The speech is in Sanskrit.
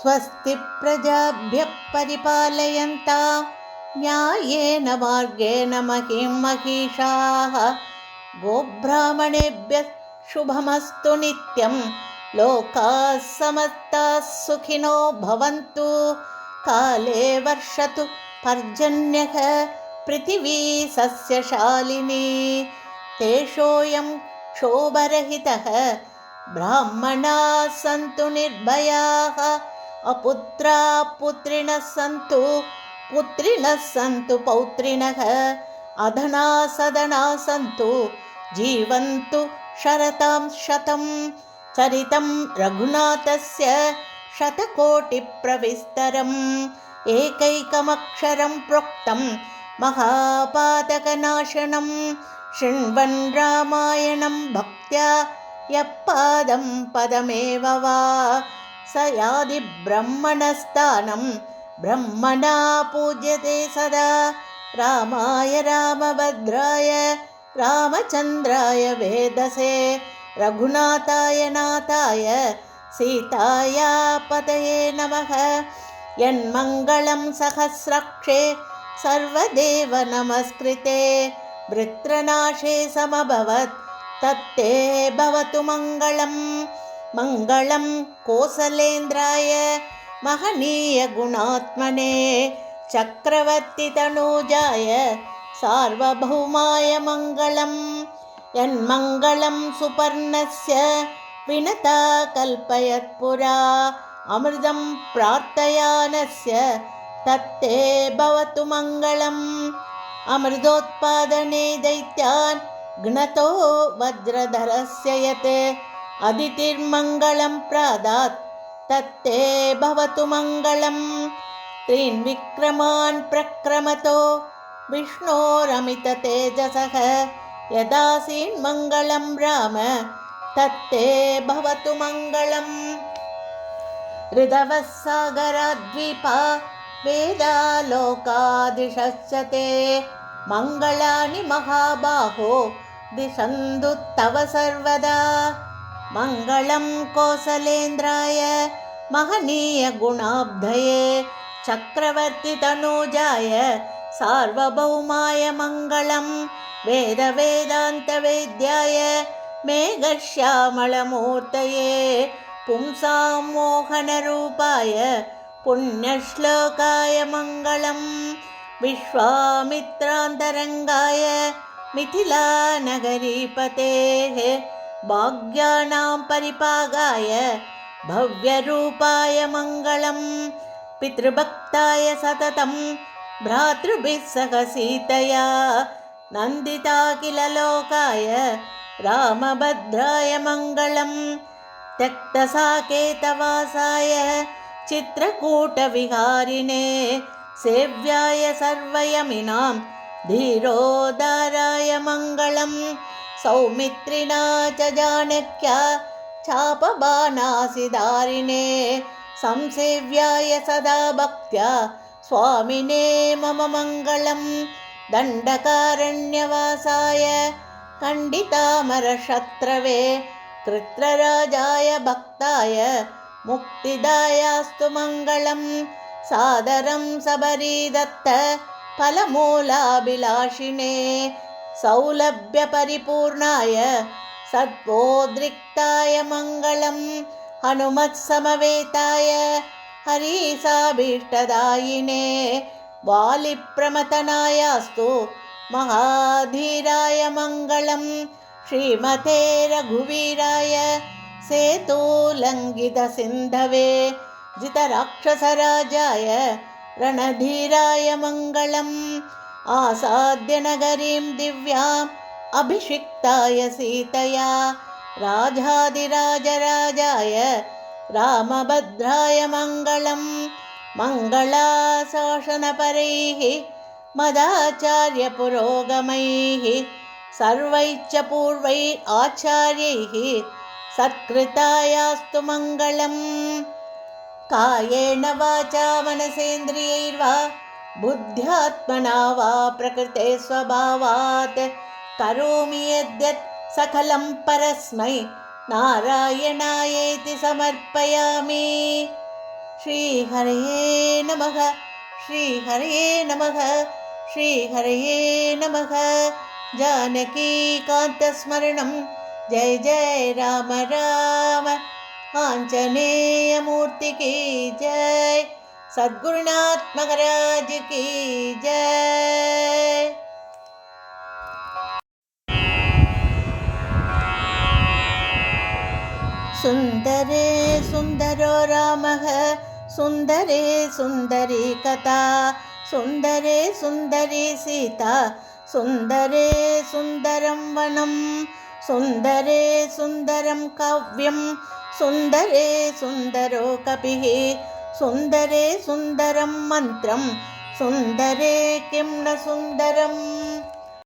स्वस्ति प्रजाभ्यः परिपालयन्तां न्यायेन मार्गेण महीं महिषाः। गोब्राह्मणेभ्यः शुभमस्तु नित्यं। लोकाः समस्ताः सुखिनो भवन्तु। काले वर्षतु पर्जन्यः पृथिवी सस्यशालिनी। तेषोऽयं क्षोभरहितः। ब्राह्मणाः सन्तु निर्भयाः। अपुत्राः पुत्रिणः सन्तु। पुत्रिणः सन्तु पौत्रिणः। अधनाः सधनाः सन्तु। जीवन्तु शरतां शतं। चरितं रघुनाथस्य शतकोटिप्रविस्तरम्। एकैकमक्षरं प्रोक्तं महापातकनाशनं। शृण्वन् रामायणं भक्त्या यः पादं पदमेव वा स यादि ब्रह्मणस्थानं। ब्रह्मणा पूज्यते सदा। रामाय रामभद्राय रामचन्द्राय वेदसे। रघुनाथाय नाथाय सीताया पतये नमः। यन्मङ्गलं सहस्राक्षे सर्वदेव नमस्कृते। वृत्रनाशे समभवत् तत्ते भवतु मङ्गलम्। मङ्गलं कोसलेन्द्राय महनीयगुणात्मने। चक्रवर्तितनूजाय सार्वभौमाय मङ्गलम्। यन्मङ्गलं सुपर्णस्य विनता कल्पयत्पुरा। अमृतं प्रार्थयानस्य तत्ते भवतु मङ्गलम्। अमृतोत्पादने दैत्यान् घ्नतो वज्रधरस्य यत्। अदितिर्मङ्गलं प्रादात् तत्ते भवतु मङ्गलम्। त्रीन् विक्रमान् प्रक्रमतो विष्णोरमिततेजसः। यदासीन्मङ्गलं राम तत्ते भवतु मङ्गलम्। ऋतवः सागराद्वीपा वेदालोकादिशश्च ते। मङ्गलानि महाबाहो दिशन्तु तव सर्वदा। मङ्गलं कोसलेन्द्राय महनीयगुणाब्धये। चक्रवर्तितनूजाय सार्वभौमाय मङ्गलम्। वेदवेदान्तवेद्याय मेघश्यामलमूर्तये। पुंसां मोहनरूपाय पुण्यश्लोकाय मङ्गलम्। विश्वामित्रान्तरङ्गाय मिथिलानगरीपतेः। भाग्यानां परिपागाय भव्यरूपाय मङ्गलम्। पितृभक्ताय सततं भ्रातृभिः सह सीतया। नन्दिताखिललोकाय रामभद्राय मङ्गलम्। त्यक्तसाकेतवासाय चित्रकूटविहारिणे। सेव्याय सर्वयमिनां धीरोदाराय मङ्गलम्। सौमित्रिणा च जानक्या चापबाणासिधारिणे। संसेव्याय सदा भक्त्या स्वामिने मम मङ्गलम्। दण्डकारण्यवासाय खण्डितामरशत्रवे। कृत्रराजाय भक्ताय मुक्तिदायास्तु मङ्गलम्। सादरं सबरीदत्त फलमूलाभिलाषिणे। सौलभ्यपरिपूर्णाय सत्त्वोद्रिक्ताय मङ्गलम्। हनुमत्समवेताय हरीसाभीष्टदायिने। वालिप्रमथनायास्तु महाधीराय मङ्गलम्। श्रीमते रघुवीराय सेतुलङ्घितसिन्धवे। जितराक्षसराजाय रणधीराय मङ्गलम्। आसाद्यनगरीं दिव्याम् अभिषिक्ताय सीतया। राजाधिराजराजाय रामभद्राय मङ्गलम्। मङ्गलाशासनपरैः मदाचार्यपुरोगमैः। सर्वैश्च पूर्वैः आचार्यैः सत्कृतायास्तु मङ्गलम्। कायेन वाचा मनसेन्द्रियैर्वा बुद्ध्यात्मना वा प्रकृते स्वभावात्। करोमि यद्यत् सकलं परस्मै नारायणायेति समर्पयामि। श्रीहरये नमः श्रीहरये नमः श्रीहरये नमः। जानकीकान्तस्मरणं जय जय राम राम। आञ्जनेयमूर्ति की जय। सद्गुरुनाथ महाराज की जय। सुन्दरे सुन्दरो रामः सुन्दरे सुन्दरी कथा। सुन्दरे सुन्दरी सीता सुन्दरे सुन्दरं वनं। सुन्दरे सुन्दरं काव्यं सुन्दरे सुन्दरो कपिः। सुन्दरे सुन्दरं मन्त्रं सुन्दरे किं न सुन्दरम्।